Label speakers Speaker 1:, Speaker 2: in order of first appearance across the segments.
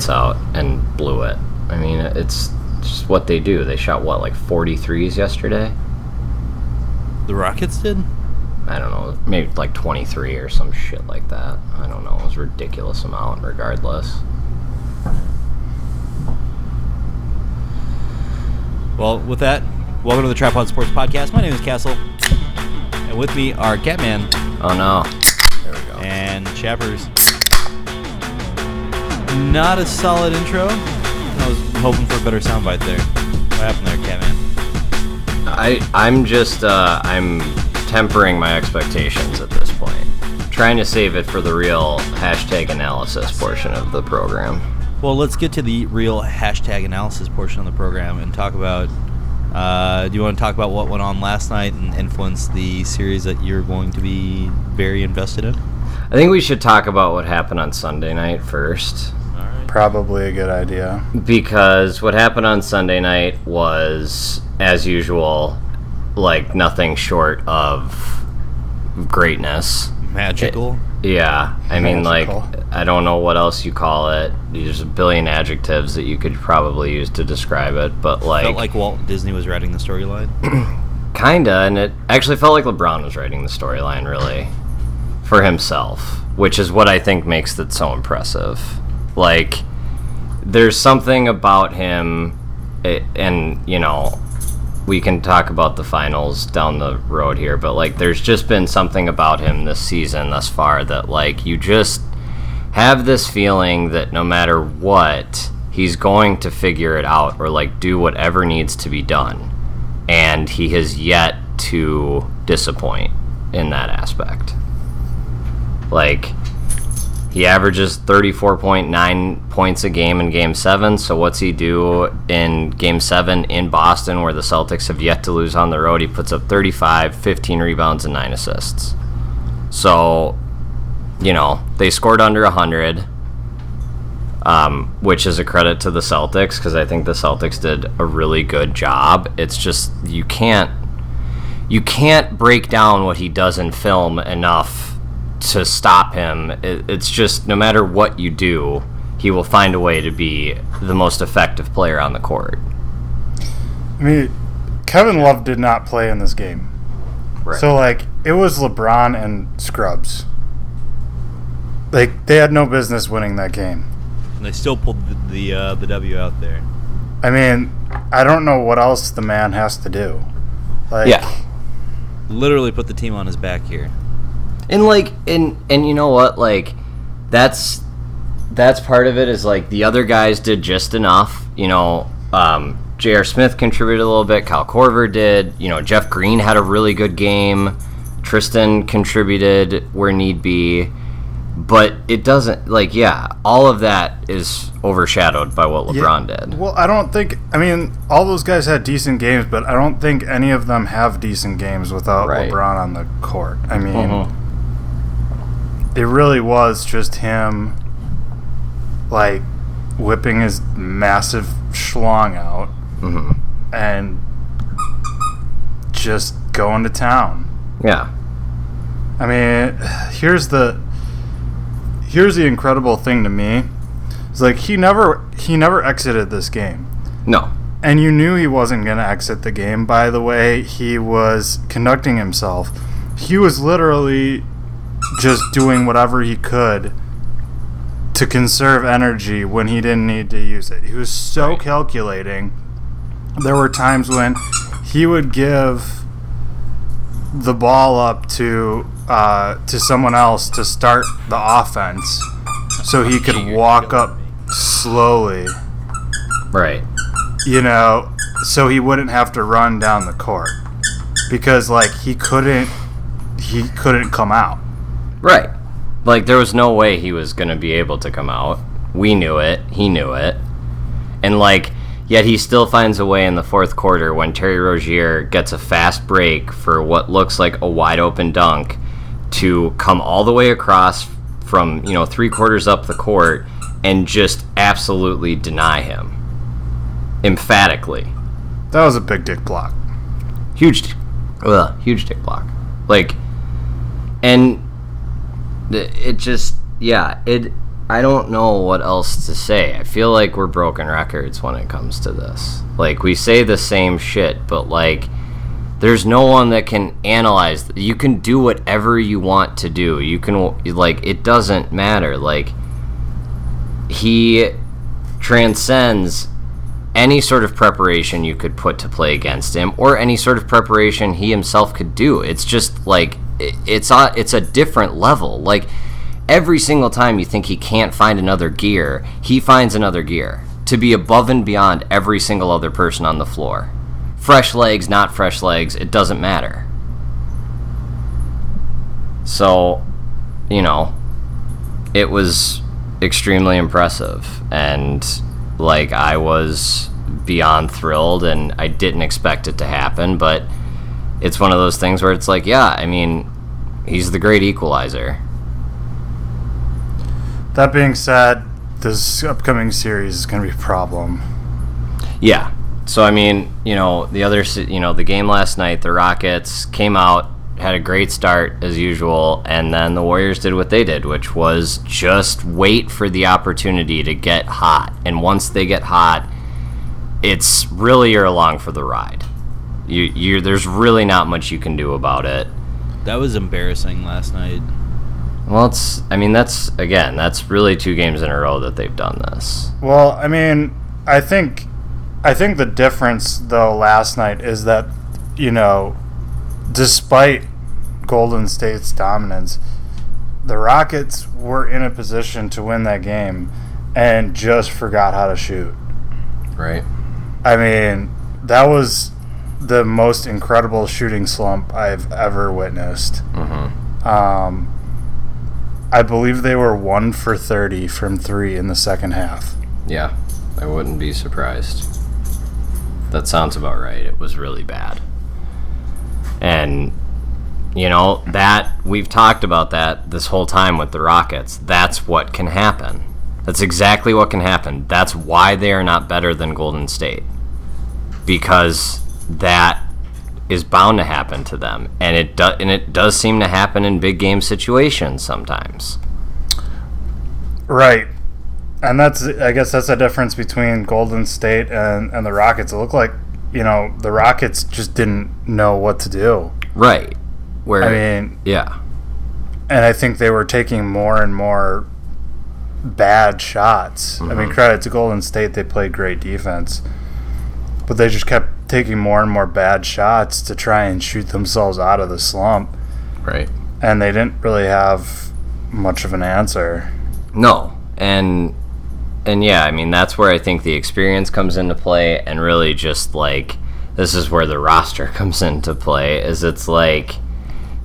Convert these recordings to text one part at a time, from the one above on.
Speaker 1: lights out and blew it. I mean, it's just what they do. They shot, like 43s yesterday?
Speaker 2: The Rockets did?
Speaker 1: I don't know, maybe like 23 or some shit like that. I don't know. It was a ridiculous amount regardless.
Speaker 2: Well, with that, welcome to the Tripod Sports Podcast. My name is Castle, and with me are Catman.
Speaker 1: Oh no. There we go.
Speaker 2: And Chappers. Not a solid intro. I was hoping for a better soundbite there. What happened there, Catman?
Speaker 1: I'm tempering my expectations at this point. Trying to save it for the real hashtag analysis portion of the program.
Speaker 2: Well, let's get to the real hashtag analysis portion of the program and talk about, do you want to talk about what went on last night and influence the series that you're going to be very invested in?
Speaker 1: I think we should talk about what happened on Sunday night first.
Speaker 2: All right.
Speaker 3: Probably a good idea.
Speaker 1: Because what happened on Sunday night was, as usual, like nothing short of greatness.
Speaker 2: Magical?
Speaker 1: Yeah. I mean,
Speaker 3: Magical.
Speaker 1: like, I don't know what else you call it. There's a billion adjectives that you could probably use to describe it, but like...
Speaker 2: Felt like Walt Disney was writing the storyline?
Speaker 1: Kinda, and it actually felt like LeBron was writing the storyline, really, for himself, which is what I think makes it so impressive. Like, there's something about him, and, you know, we can talk about the finals down the road here, but, like, there's just been something about him this season thus far that, like, you just have this feeling that no matter what, he's going to figure it out or, like, do whatever needs to be done. And he has yet to disappoint in that aspect. Like, he averages 34.9 points a game in Game 7, so what's he do in Game 7 in Boston where the Celtics have yet to lose on the road? He puts up 35, 15 rebounds, and 9 assists. So, you know, they scored under 100, which is a credit to the Celtics, because I think the Celtics did a really good job. It's just, you can't break down what he does in film enough to stop him. It's just, no matter what you do, he will find a way to be the most effective player on the court.
Speaker 3: I mean, Kevin Love did not play in this game.
Speaker 1: Right.
Speaker 3: So, like, it was LeBron and Scrubs. Like, they had no business winning that game.
Speaker 2: And they still pulled the W out there.
Speaker 3: I mean, I don't know what else the man has to do. Like,
Speaker 1: Yeah.
Speaker 2: Literally put the team on his back here.
Speaker 1: And like, and you know what, like, that's part of it, is like the other guys did just enough. You know, J.R. Smith contributed a little bit, Kyle Korver did, you know, Jeff Green had a really good game, Tristan contributed where need be, but it doesn't, like, yeah, all of that is overshadowed by what LeBron did.
Speaker 3: Well, I don't think, I mean, all those guys had decent games, but I don't think any of them have decent games without
Speaker 1: Right.
Speaker 3: LeBron on the court. I mean, it really was just him, like, whipping his massive schlong out and just going to town.
Speaker 1: Yeah.
Speaker 3: I mean, here's the incredible thing to me. It's like he never exited this game.
Speaker 1: No.
Speaker 3: And you knew he wasn't going to exit the game by the way he was conducting himself. He was literally just doing whatever he could to conserve energy when he didn't need to use it. He was so calculating. There were times when he would give the ball up to someone else to start the offense so he could walk up slowly.
Speaker 1: Right.
Speaker 3: You know, so he wouldn't have to run down the court. Because, like, he couldn't come out.
Speaker 1: Right. Like, there was no way he was going to be able to come out. We knew it. He knew it. And, like, yet he still finds a way in the fourth quarter when Terry Rozier gets a fast break for what looks like a wide-open dunk to come all the way across from, you know, 3/4 up the court and just absolutely deny him. Emphatically.
Speaker 3: That was a big dick block.
Speaker 1: Huge dick block. Like, and it just, yeah, I don't know what else to say. I feel like we're broken records when it comes to this. Like, we say the same shit, but, like, there's no one that can analyze. You can do whatever you want to do. You can, like, it doesn't matter. Like, he transcends any sort of preparation you could put to play against him, or any sort of preparation he himself could do. It's just, like, it's a different level. Like, every single time you think he can't find another gear, he finds another gear to be above and beyond every single other person on the floor. Fresh legs, not fresh legs, it doesn't matter. So, you know, it was extremely impressive, and, like, I was beyond thrilled, and I didn't expect it to happen, but it's one of those things where it's like, yeah, I mean, he's the great equalizer.
Speaker 3: That being said, this upcoming series is going to be a problem.
Speaker 1: Yeah. So, I mean, you know, the game last night, the Rockets came out, had a great start as usual, and then the Warriors did what they did, which was just wait for the opportunity to get hot. And once they get hot, it's really you're along for the ride. There's really not much you can do about it.
Speaker 2: That was embarrassing last night.
Speaker 1: Well, that's really 2 games in a row that they've done this.
Speaker 3: Well, I mean, I think the difference, though, last night is that, you know, despite Golden State's dominance, the Rockets were in a position to win that game and just forgot how to shoot.
Speaker 1: Right.
Speaker 3: I mean, that was the most incredible shooting slump I've ever witnessed.
Speaker 1: Mm-hmm.
Speaker 3: I believe they were 1 for 30 from 3 in the second half.
Speaker 1: Yeah, I wouldn't be surprised. That sounds about right. It was really bad. And, you know, that we've talked about that this whole time with the Rockets. That's what can happen. That's exactly what can happen. That's why they are not better than Golden State. Because that is bound to happen to them, and it does seem to happen in big game situations sometimes.
Speaker 3: Right, and I guess that's the difference between Golden State and the Rockets. It looked like, you know, the Rockets just didn't know what to do.
Speaker 1: Right. Where,
Speaker 3: I mean,
Speaker 1: yeah,
Speaker 3: and I think they were taking more and more bad shots.
Speaker 1: Mm-hmm.
Speaker 3: I mean, credit to Golden State, they played great defense, but they just kept taking more and more bad shots to try and shoot themselves out of the slump.
Speaker 1: Right.
Speaker 3: And they didn't really have much of an answer.
Speaker 1: No. And yeah, I mean, that's where I think the experience comes into play, and really just, like, this is where the roster comes into play, is it's like,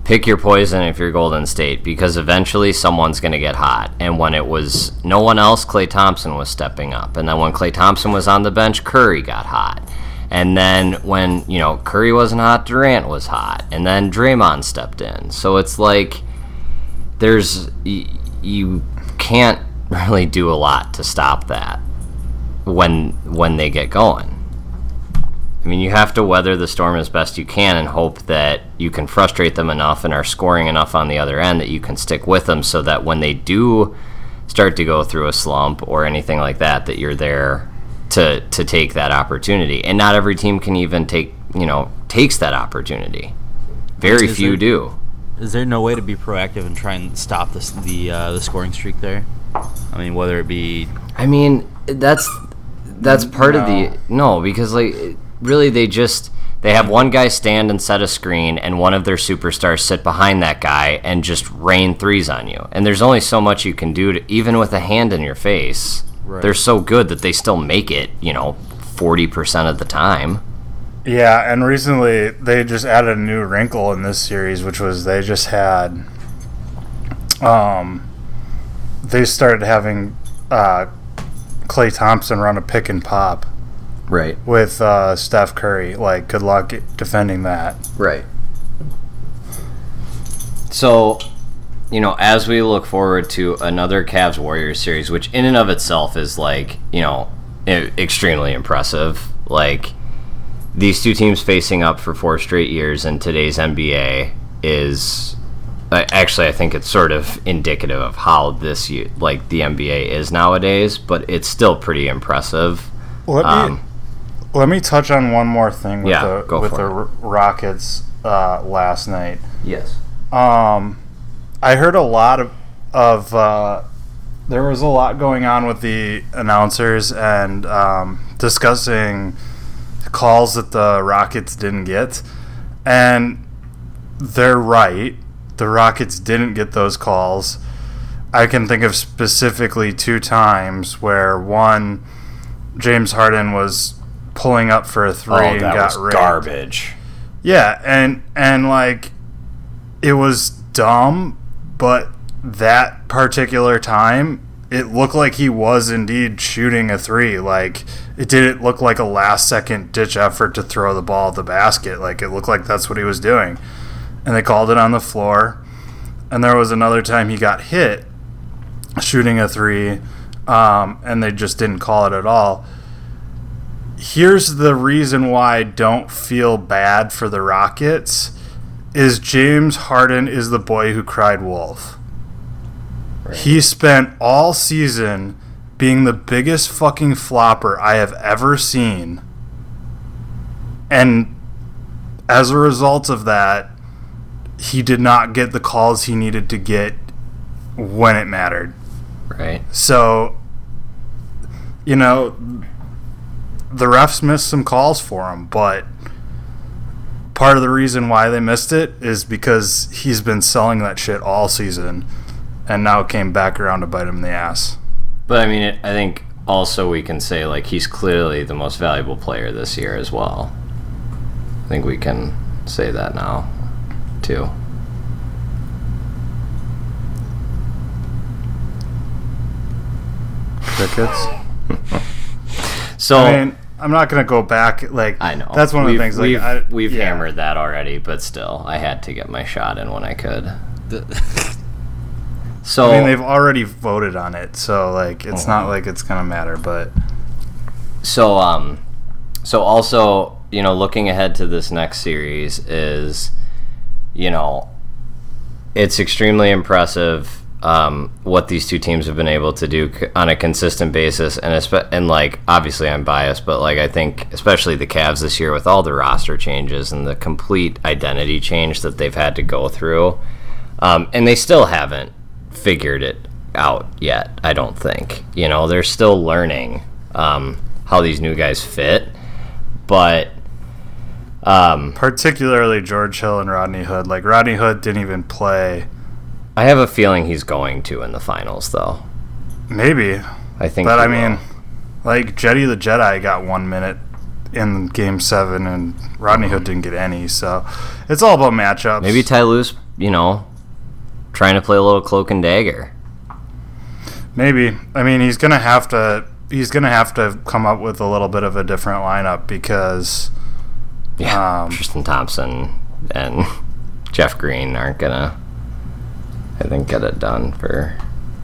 Speaker 1: pick your poison if you're Golden State, because eventually someone's going to get hot. And when it was no one else, Klay Thompson was stepping up. And then when Klay Thompson was on the bench, Curry got hot. And then when, you know, Curry wasn't hot, Durant was hot. And then Draymond stepped in. So it's like, you can't really do a lot to stop that when they get going. I mean, you have to weather the storm as best you can and hope that you can frustrate them enough and are scoring enough on the other end that you can stick with them, so that when they do start to go through a slump or anything like that, that you're there to take that opportunity. And not every team can even takes that opportunity. Very few do.
Speaker 2: Is there no way to be proactive and try and stop the scoring streak there? I mean, whether it be...
Speaker 1: I mean, that's part of the... No, because, like, really they have one guy stand and set a screen, and one of their superstars sit behind that guy and just rain threes on you. And there's only so much you can do, even with a hand in your face. Right. They're so good that they still make it, 40% of the time.
Speaker 3: Yeah, and recently they just added a new wrinkle in this series, which was they just had... they started having Klay Thompson run a pick and pop.
Speaker 1: Right.
Speaker 3: With Steph Curry. Like, good luck defending that.
Speaker 1: Right. So, as we look forward to another Cavs-Warriors series, which in and of itself is, like, extremely impressive. Like, these two teams facing up for 4 straight years in today's NBA is Actually, I think it's sort of indicative of how this like the NBA is nowadays, but it's still pretty impressive.
Speaker 3: Let me touch on one more thing with the Rockets last night.
Speaker 1: Yes.
Speaker 3: I heard a lot of there was a lot going on with the announcers and discussing calls that the Rockets didn't get, and they're right. The Rockets didn't get those calls. I can think of specifically 2 times where one, James Harden was pulling up for a 3 and got rigged.
Speaker 1: Garbage.
Speaker 3: Yeah, and like it was dumb, but that particular time it looked like he was indeed shooting a 3. Like it didn't look like a last second ditch effort to throw the ball at the basket. Like it looked like that's what he was doing. And they called it on the floor. And there was another time he got hit shooting a 3, and they just didn't call it at all. Here's the reason why I don't feel bad for the Rockets is James Harden is the boy who cried wolf. Right. He spent all season being the biggest fucking flopper I have ever seen. And as a result of that, he did not get the calls he needed to get when it mattered.
Speaker 1: Right.
Speaker 3: So, you know, the refs missed some calls for him, but part of the reason why they missed it is because he's been selling that shit all season and now it came back around to bite him in the ass.
Speaker 1: But I mean, I think also we can say like he's clearly the most valuable player this year as well. I think we can say that now too.
Speaker 3: Crickets.
Speaker 1: So
Speaker 3: I mean, I'm not gonna go back. Like
Speaker 1: I know
Speaker 3: that's one of the things.
Speaker 1: We've hammered that already, but still, I had to get my shot in when I could. So
Speaker 3: I mean, they've already voted on it, so like it's not like it's gonna matter. But
Speaker 1: so also, you know, looking ahead to this next series is, you know, it's extremely impressive what these two teams have been able to do on a consistent basis, and like obviously I'm biased, but like I think especially the Cavs this year with all the roster changes and the complete identity change that they've had to go through, and they still haven't figured it out yet. I don't think, you know, they're still learning how these new guys fit, but
Speaker 3: particularly George Hill and Rodney Hood. Like Rodney Hood didn't even play.
Speaker 1: I have a feeling he's going to in the finals, though.
Speaker 3: Maybe.
Speaker 1: I think.
Speaker 3: But I mean, like Jetty the Jedi got 1 minute in Game 7, and Rodney Hood didn't get any. So it's all about matchups.
Speaker 1: Maybe Ty Lue's, you know, trying to play a little cloak and dagger.
Speaker 3: Maybe. I mean, he's gonna have to come up with a little bit of a different lineup because
Speaker 1: Tristan Thompson and Jeff Green aren't gonna, I think, get it done for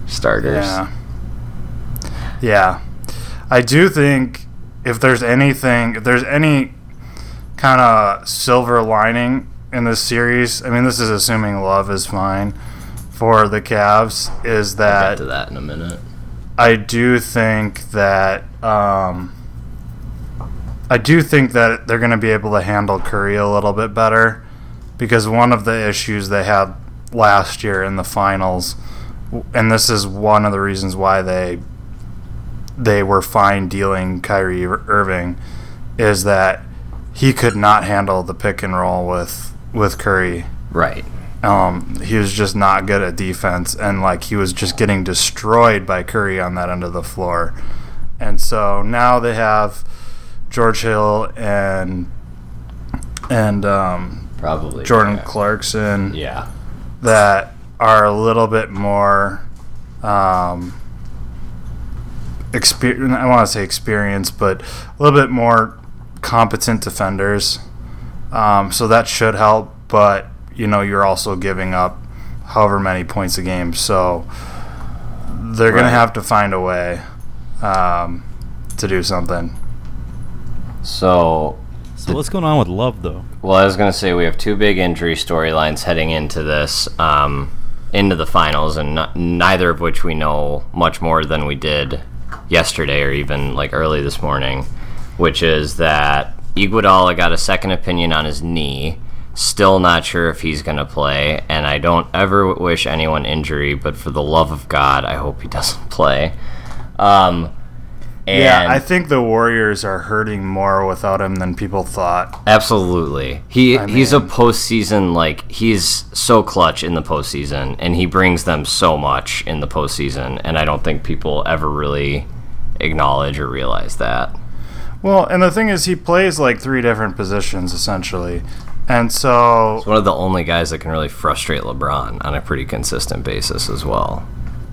Speaker 1: starters.
Speaker 3: Yeah. I do think if there's any kind of silver lining in this series, I mean, this is assuming Love is fine for the Cavs, is that
Speaker 1: I'll get to that in a minute.
Speaker 3: I do think that they're going to be able to handle Curry a little bit better, because one of the issues they had last year in the finals, and this is one of the reasons why they were fine dealing Kyrie Irving, is that he could not handle the pick and roll with Curry.
Speaker 1: Right.
Speaker 3: He was just not good at defense, and like he was just getting destroyed by Curry on that end of the floor. And so now they have George Hill and
Speaker 1: probably
Speaker 3: Jordan Clarkson.
Speaker 1: Yeah.
Speaker 3: That are a little bit more I want to say experienced, but a little bit more competent defenders. So that should help, but you know, you're also giving up however many points a game, so they're going to have to find a way to do something.
Speaker 1: So
Speaker 2: So what's going on with Love, though?
Speaker 1: Well, I was going to say we have two big injury storylines heading into this, into the finals, and neither of which we know much more than we did yesterday or even like early this morning, which is that Iguodala got a second opinion on his knee. Still not sure if he's going to play, and I don't ever wish anyone injury, but for the love of God, I hope he doesn't play.
Speaker 3: Yeah, I think the Warriors are hurting more without him than people thought.
Speaker 1: Absolutely. He's a postseason, like, he's so clutch in the postseason, and he brings them so much in the postseason, and I don't think people ever really acknowledge or realize that.
Speaker 3: Well, and the thing is, he plays like 3 different positions, essentially. And so...
Speaker 1: He's one of the only guys that can really frustrate LeBron on a pretty consistent basis as well.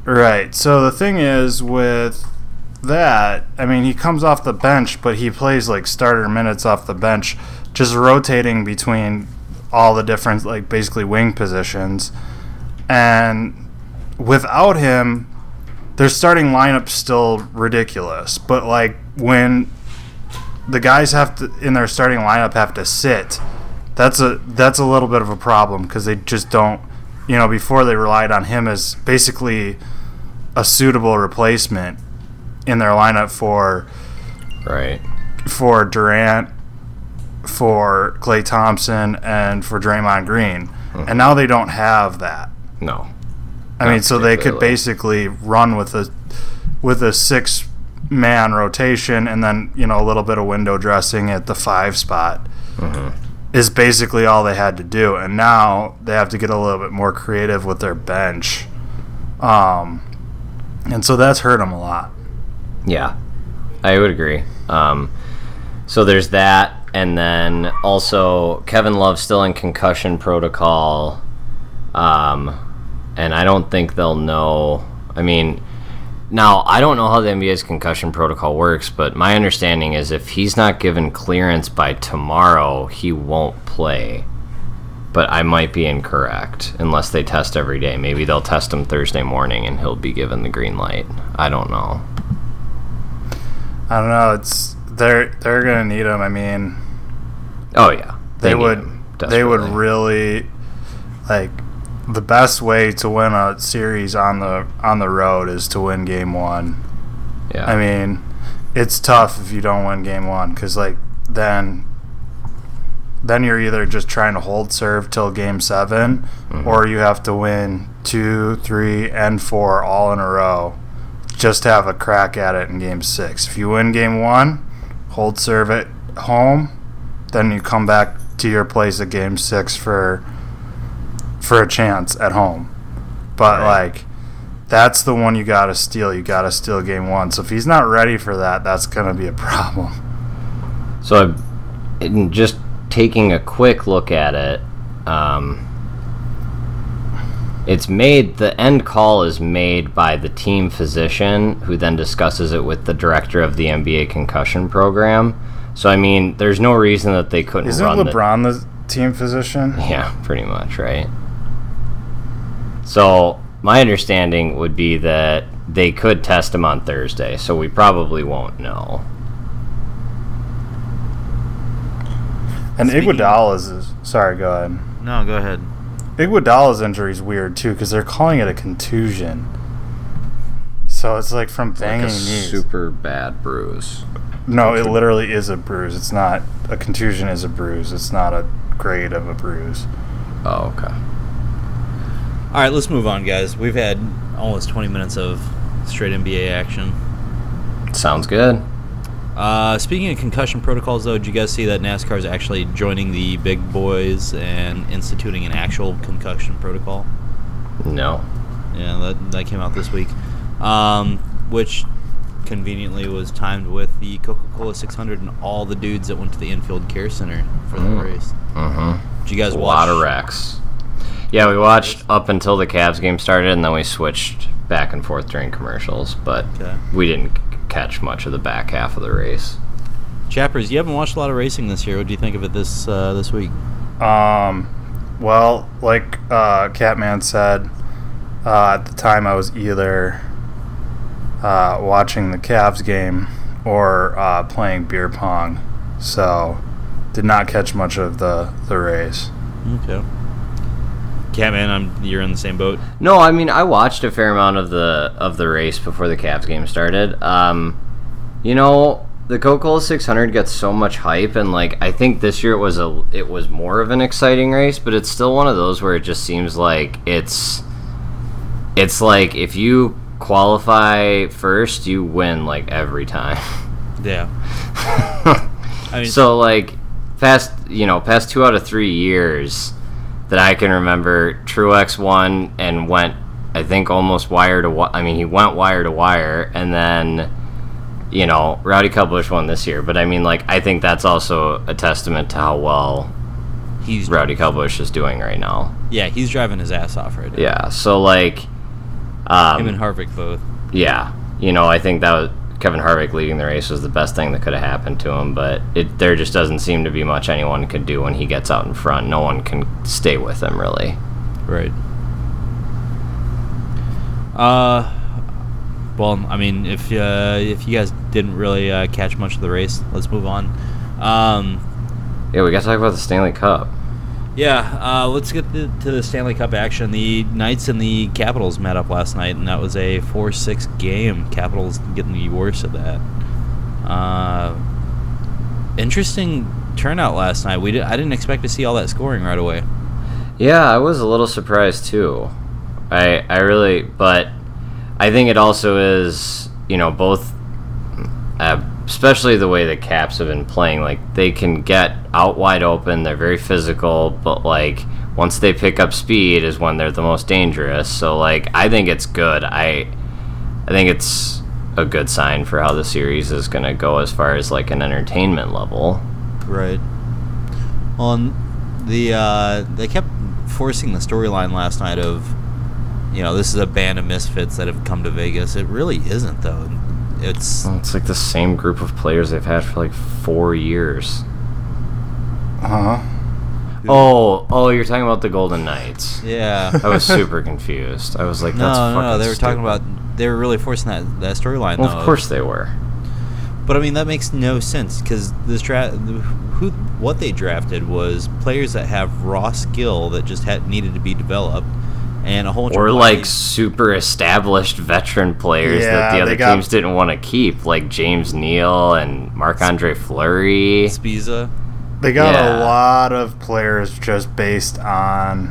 Speaker 3: Right. So the thing is, with that, I mean, he comes off the bench, but he plays like starter minutes off the bench, just rotating between all the different, like, basically wing positions. And without him, their starting lineup's still ridiculous. But, like, when the guys in their starting lineup have to sit, that's a little bit of a problem, because they just don't, before they relied on him as basically a suitable replacement in their lineup for Durant, for Klay Thompson, and for Draymond Green. Mm-hmm. And now they don't have that.
Speaker 1: No.
Speaker 3: I mean, so they could basically run with a 6-man rotation, and then, a little bit of window dressing at the 5 spot. Mm-hmm. Is basically all they had to do, and now they have to get a little bit more creative with their bench, and so that's hurt them a lot.
Speaker 1: Yeah, I would agree. So there's that, and then also Kevin Love's still in concussion protocol, and I don't think they'll know. I mean, now, I don't know how the NBA's concussion protocol works, but my understanding is if he's not given clearance by tomorrow, he won't play. But I might be incorrect, unless they test every day. Maybe they'll test him Thursday morning and he'll be given the green light. I don't know.
Speaker 3: I don't know. They're gonna need him. I mean,
Speaker 1: oh yeah,
Speaker 3: they would really, like, the best way to win a series on the road is to win game 1.
Speaker 1: Yeah.
Speaker 3: I mean, it's tough if you don't win game 1, because, like, then you're either just trying to hold serve till game 7, mm-hmm. or you have to win 2, 3, and 4 all in a row just to have a crack at it in game 6. If you win game 1, hold serve at home, then you come back to your place at game 6 for a chance at home. But like, that's the one you gotta steal. You gotta steal game 1. So if he's not ready for that, that's gonna be a problem.
Speaker 1: So in just taking a quick look at it, the end call is made by the team physician, who then discusses it with the director of the NBA concussion program. So I mean, there's no reason that they couldn't
Speaker 3: Isn't LeBron the team physician?
Speaker 1: Yeah, pretty much, right? So my understanding would be that they could test him on Thursday, so we probably won't know.
Speaker 3: And Iguodala's sorry, go ahead.
Speaker 2: No, go ahead.
Speaker 3: Iguodala's injury is weird too, because they're calling it a contusion. So it's like from banging knees.
Speaker 1: Super bad bruise.
Speaker 3: No, it literally is a bruise. It's not a contusion. Is a bruise. It's not a grade of a bruise.
Speaker 1: Oh, okay.
Speaker 2: All right, let's move on, guys. We've had almost 20 minutes of straight NBA action.
Speaker 1: Sounds good.
Speaker 2: Speaking of concussion protocols, though, did you guys see that NASCAR is actually joining the big boys and instituting an actual concussion protocol?
Speaker 1: No.
Speaker 2: Yeah, that came out this week, which conveniently was timed with the Coca-Cola 600 and all the dudes that went to the infield care center for the race.
Speaker 1: Mm-hmm.
Speaker 2: Did you guys
Speaker 1: A
Speaker 2: watch?
Speaker 1: lot of wrecks. Yeah, we watched up until the Cavs game started, and then we switched back and forth during commercials, but we didn't catch much of the back half of the race.
Speaker 2: Chappers, you haven't watched a lot of racing this year. What do you think of it this week?
Speaker 3: Well, like Catman said, at the time I was either watching the Cavs game or playing beer pong. So did not catch much of the race.
Speaker 2: Okay. Catman, you're in the same boat.
Speaker 1: No, I mean I watched a fair amount of the race before the Cavs game started. The Coca-Cola 600 gets so much hype, and like I think this year it was more of an exciting race, but it's still one of those where it just seems like it's like if you qualify first, you win like every time.
Speaker 2: Yeah.
Speaker 1: So like past 2 out of 3 years that I can remember, Truex won and went, I think, almost wire to wire. I mean, he went wire to wire, and then, Rowdy Kubush won this year. But I mean, like, I think that's also a testament to how well Rowdy Kubush is doing right now.
Speaker 2: Yeah, he's driving his ass off right now.
Speaker 1: Yeah, so like,
Speaker 2: him and Harvick both.
Speaker 1: Yeah, I think that was Kevin Harvick leading the race was the best thing that could have happened to him, but there just doesn't seem to be much anyone could do when he gets out in front. No one can stay with him, really.
Speaker 2: Right. Well, I mean, if you guys didn't really catch much of the race, let's move on.
Speaker 1: Yeah, we got to talk about the Stanley Cup.
Speaker 2: Yeah, let's get to the Stanley Cup action. The Knights and the Capitals met up last night, and that was a 4-6 game. Capitals getting the worst of that. Interesting turnout last night. I didn't expect to see all that scoring right away.
Speaker 1: Yeah, I was a little surprised too. I really, but I think it also is, both, especially the way the Caps have been playing. Like, they can get out wide open. They're very physical, but like once they pick up speed is when they're the most dangerous. So like, I think it's good. I think it's a good sign for how the series is going to go as far as like an entertainment level.
Speaker 2: Right. Well, they kept forcing the storyline last night of, this is a band of misfits that have come to Vegas. It really isn't, though. It's
Speaker 1: like the same group of players they've had for like 4 years.
Speaker 3: Uh-huh.
Speaker 1: Oh, you're talking about the Golden Knights.
Speaker 2: Yeah.
Speaker 1: I was super confused. I was like, that's fucking
Speaker 2: No, they were
Speaker 1: stupid.
Speaker 2: talking about, they were really forcing that storyline,
Speaker 1: Well,
Speaker 2: though.
Speaker 1: of course they were.
Speaker 2: But I mean, that makes no sense, because this what they drafted was players that have raw skill that just needed to be developed, and a whole bunch
Speaker 1: Or
Speaker 2: of
Speaker 1: like super established veteran players that the other teams didn't want to keep, like James Neal and Marc-Andre Fleury.
Speaker 2: Spiza.
Speaker 3: They got a lot of players just based on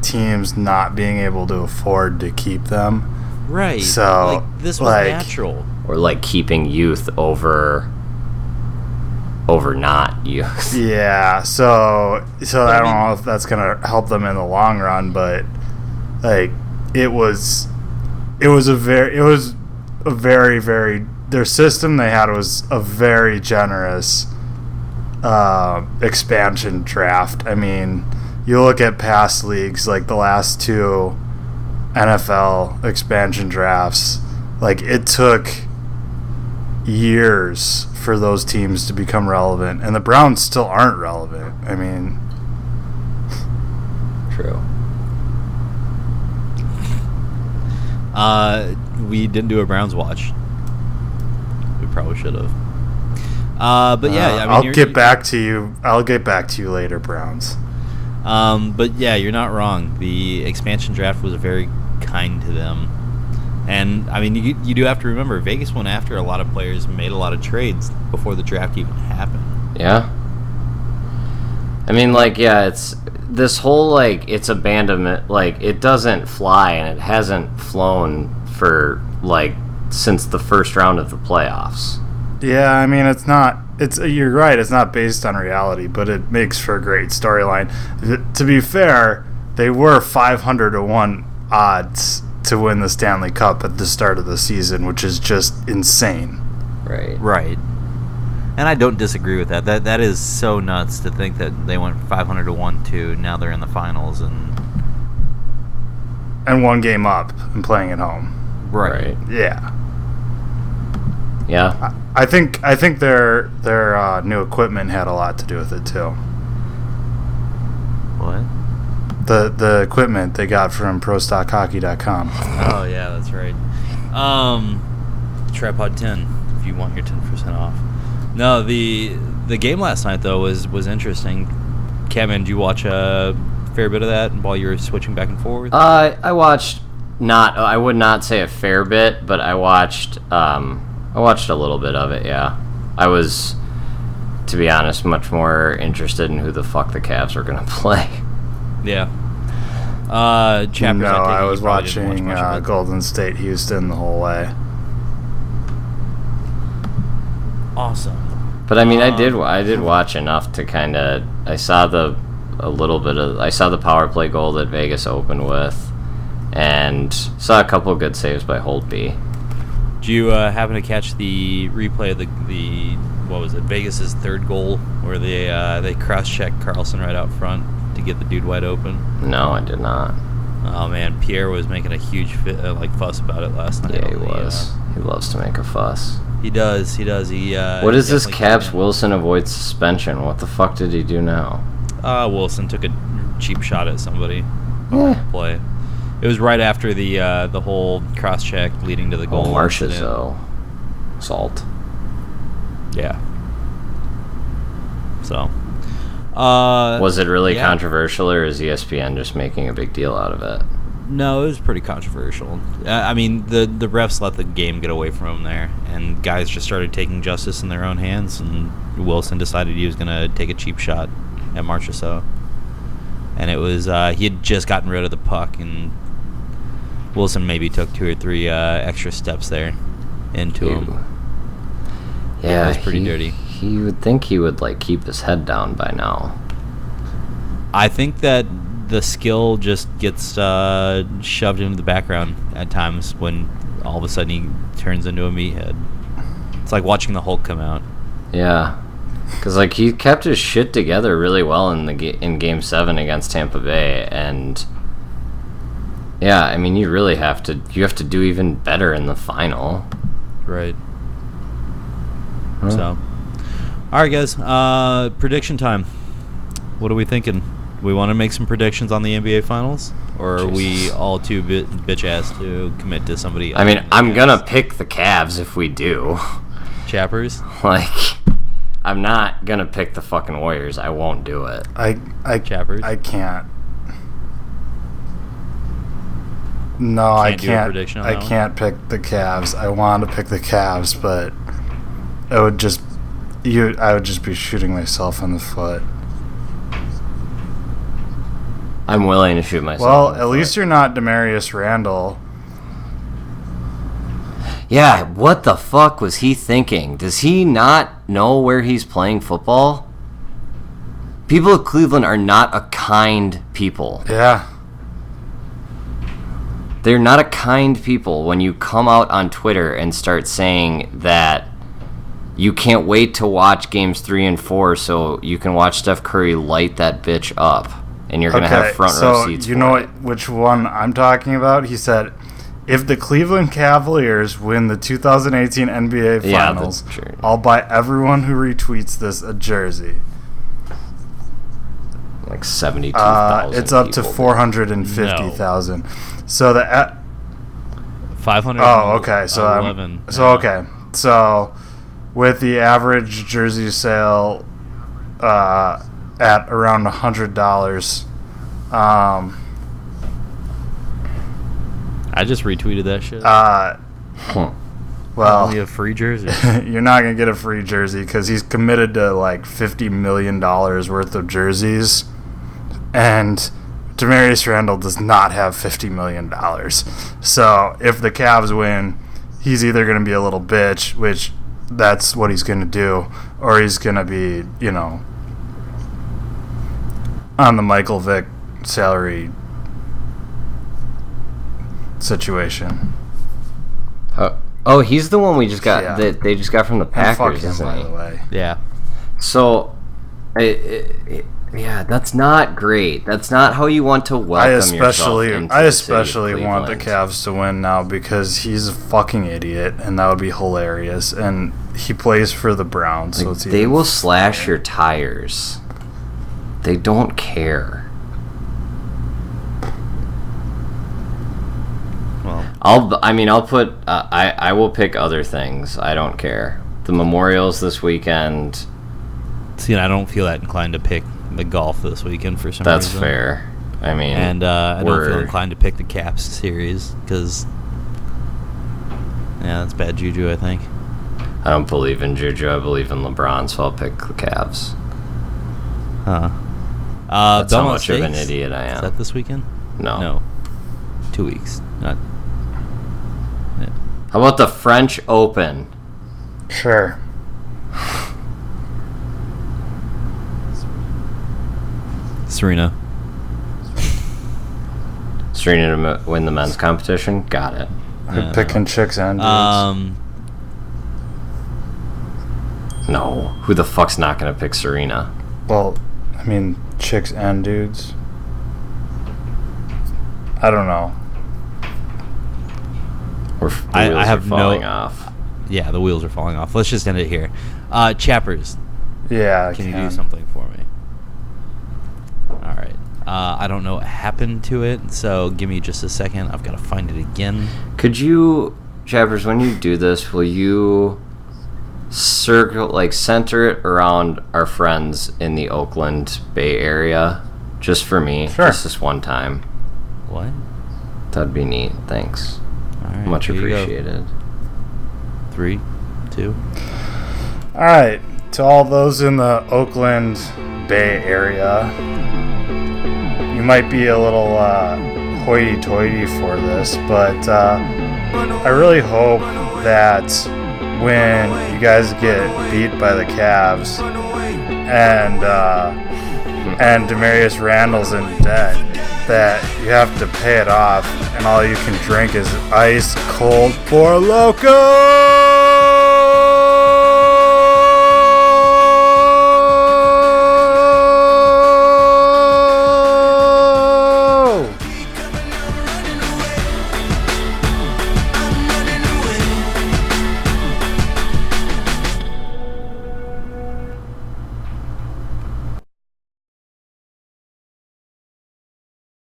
Speaker 3: teams not being able to afford to keep them.
Speaker 2: Right.
Speaker 3: So
Speaker 2: like, this was natural.
Speaker 1: Or like keeping youth over not youth.
Speaker 3: Yeah, so I don't know if that's gonna help them in the long run, but like it was a very very their system they had was a very generous expansion draft. I mean, you look at past leagues like the last 2 NFL expansion drafts, like it took years for those teams to become relevant, and the Browns still aren't relevant. I mean,
Speaker 1: True.
Speaker 2: We didn't do a Browns watch. We probably should have. But yeah, I mean,
Speaker 3: I'll get back to you. I'll get back to you later, Browns.
Speaker 2: But yeah, you're not wrong. The expansion draft was very kind to them. And, I mean, you do have to remember, Vegas went after a lot of players and made a lot of trades before the draft even happened.
Speaker 1: Yeah. I mean, like, yeah, it's this whole, like, it's abandonment, like, it doesn't fly, and it hasn't flown for, like, since the first round of the playoffs.
Speaker 3: Yeah, I mean, it's not. You're right. It's not based on reality, but it makes for a great storyline. To be fair, they were 500-1 odds to win the Stanley Cup at the start of the season, which is just insane.
Speaker 2: Right. And I don't disagree with that. That is so nuts to think that they went 500-1 to now they're in the finals and
Speaker 3: 1 game up and playing at home.
Speaker 2: Right.
Speaker 3: Yeah.
Speaker 1: Yeah.
Speaker 3: I think their new equipment had a lot to do with it too.
Speaker 2: What?
Speaker 3: The equipment they got from ProStockHockey.com.
Speaker 2: Oh yeah, that's right. Tripod 10 if you want your 10% off. No, the game last night though was interesting. Kevin, did you watch a fair bit of that while you were switching back and forth?
Speaker 1: I watched I would not say a fair bit, but I watched a little bit of it. Yeah, I was, to be honest, much more interested in who the fuck the Cavs were gonna play.
Speaker 2: Yeah. Chapters.
Speaker 3: No, I was watching
Speaker 2: watch
Speaker 3: Golden State Houston the whole way.
Speaker 2: Awesome.
Speaker 1: But I mean, I did watch enough to kind of. I saw the power play goal that Vegas opened with, and saw a couple of good saves by Holtby.
Speaker 2: Did you happen to catch the replay of the what was it, Vegas's third goal, where they cross-checked Carlson right out front to get the dude wide open?
Speaker 1: No, I did not.
Speaker 2: Oh man, Pierre was making a huge fuss about it last night.
Speaker 1: Yeah, he was. He loves to make a fuss.
Speaker 2: He does. He
Speaker 1: what is this Caps Wilson avoids suspension? What the fuck did he do now?
Speaker 2: Wilson took a cheap shot at somebody. Play. It was right after the whole cross check leading to the goal.
Speaker 1: Marcia's salt.
Speaker 2: Yeah. So.
Speaker 1: Was it really controversial, or is ESPN just making a big deal out of it?
Speaker 2: No, it was pretty controversial. I mean, the refs let the game get away from them there, and guys just started taking justice in their own hands, and Wilson decided he was going to take a cheap shot at Marchessault. And it was, he had just gotten rid of the puck, and Wilson maybe took 2 or 3 extra steps there into him.
Speaker 1: Yeah,
Speaker 2: it was pretty dirty.
Speaker 1: He would think he would, keep his head down by now.
Speaker 2: I think that the skill just gets shoved into the background at times when all of a sudden he turns into a meathead. It's like watching the Hulk come out.
Speaker 1: Yeah, because he kept his shit together really well in Game 7 against Tampa Bay, and yeah, I mean you have to do even better in the final.
Speaker 2: Right. So, all right, guys. Prediction time. What are we thinking? We want to make some predictions on the NBA Finals, or are we all too bitch-ass to commit to somebody else?
Speaker 1: I mean, I'm going to pick the Cavs if we do.
Speaker 2: Chappers?
Speaker 1: I'm not going to pick the fucking Warriors. I won't do it.
Speaker 2: Chappers?
Speaker 3: I can't. No, I can't. I can't pick the Cavs. I want to pick the Cavs, but I would just be shooting myself in the foot.
Speaker 1: I'm willing to shoot myself.
Speaker 3: Well, at least you're not Demarius Randall.
Speaker 1: Yeah, what the fuck was he thinking? Does he not know where he's playing football? People of Cleveland are not a kind people.
Speaker 3: Yeah.
Speaker 1: They're not a kind people when you come out on Twitter and start saying that you can't wait to watch games 3 and 4 so you can watch Steph Curry light that bitch up. And you're going to have front row seats.
Speaker 3: So, you know which one I'm talking about? He said, if the Cleveland Cavaliers win the 2018 NBA Finals, I'll buy everyone who retweets this a jersey.
Speaker 1: 72,000
Speaker 3: it's up to 450,000. No. So the
Speaker 2: 500.
Speaker 3: Oh, okay. So 11. Okay. So with the average jersey sale at around $100.
Speaker 2: I just retweeted that shit.
Speaker 3: Well,
Speaker 2: only a free jersey.
Speaker 3: You're not gonna get a free jersey because he's committed to $50 million worth of jerseys, and Demarius Randall does not have $50 million. So if the Cavs win, he's either gonna be a little bitch, which that's what he's gonna do, or he's gonna be, on the Michael Vick salary situation.
Speaker 1: Oh, he's the one we just got that they just got from the Packers, isn't he?
Speaker 3: By the way.
Speaker 2: Yeah.
Speaker 1: So, yeah, that's not great. That's not how you want to welcome yourself into
Speaker 3: I especially want the Cavs to win now because he's a fucking idiot, and that would be hilarious. And he plays for the Browns, so
Speaker 1: they will slash your tires. They don't care.
Speaker 2: Well,
Speaker 1: I will pick other things. I don't care. The Memorials this weekend.
Speaker 2: See, I don't feel that inclined to pick the golf this weekend for some
Speaker 1: That's
Speaker 2: reason.
Speaker 1: fair. I mean,
Speaker 2: And I don't feel inclined to pick the Caps series because, yeah, that's bad juju, I think.
Speaker 1: I don't believe in Juju. I believe in LeBron, so I'll pick the Cavs.
Speaker 2: Huh.
Speaker 1: That's how
Speaker 2: Belmont
Speaker 1: much of an
Speaker 2: Stakes?
Speaker 1: idiot I
Speaker 2: Is
Speaker 1: am.
Speaker 2: that this weekend?
Speaker 1: No.
Speaker 2: 2 weeks. Not. Yeah.
Speaker 1: How about the French Open?
Speaker 3: Sure.
Speaker 2: Serena.
Speaker 1: Serena to win the men's competition? Got it.
Speaker 3: We're picking chicks and dudes.
Speaker 1: No. Who the fuck's not going to pick Serena?
Speaker 3: Well, I mean, chicks and dudes. I don't know.
Speaker 1: The wheels
Speaker 2: have
Speaker 1: are falling
Speaker 2: no-
Speaker 1: off.
Speaker 2: Yeah, the wheels are falling off. Let's just end it here. Chappers,
Speaker 3: Yeah, I
Speaker 2: can you
Speaker 3: can.
Speaker 2: do something for me? All right. I don't know what happened to it, so give me just a second. I've got to find it again.
Speaker 1: Could you, Chappers, when you do this, will you center it around our friends in the Oakland Bay Area? Just for me.
Speaker 3: Sure.
Speaker 1: Just this one time.
Speaker 2: What?
Speaker 1: That'd be neat. Thanks.
Speaker 2: All right.
Speaker 1: Much
Speaker 2: here you go.
Speaker 1: appreciated.
Speaker 2: 3, 2.
Speaker 3: All right, to all those in the Oakland Bay Area, you might be a little hoity-toity for this, but I really hope that when you guys get beat by the Cavs and Demarius Randall's in debt, that you have to pay it off, and all you can drink is ice cold Four Loko.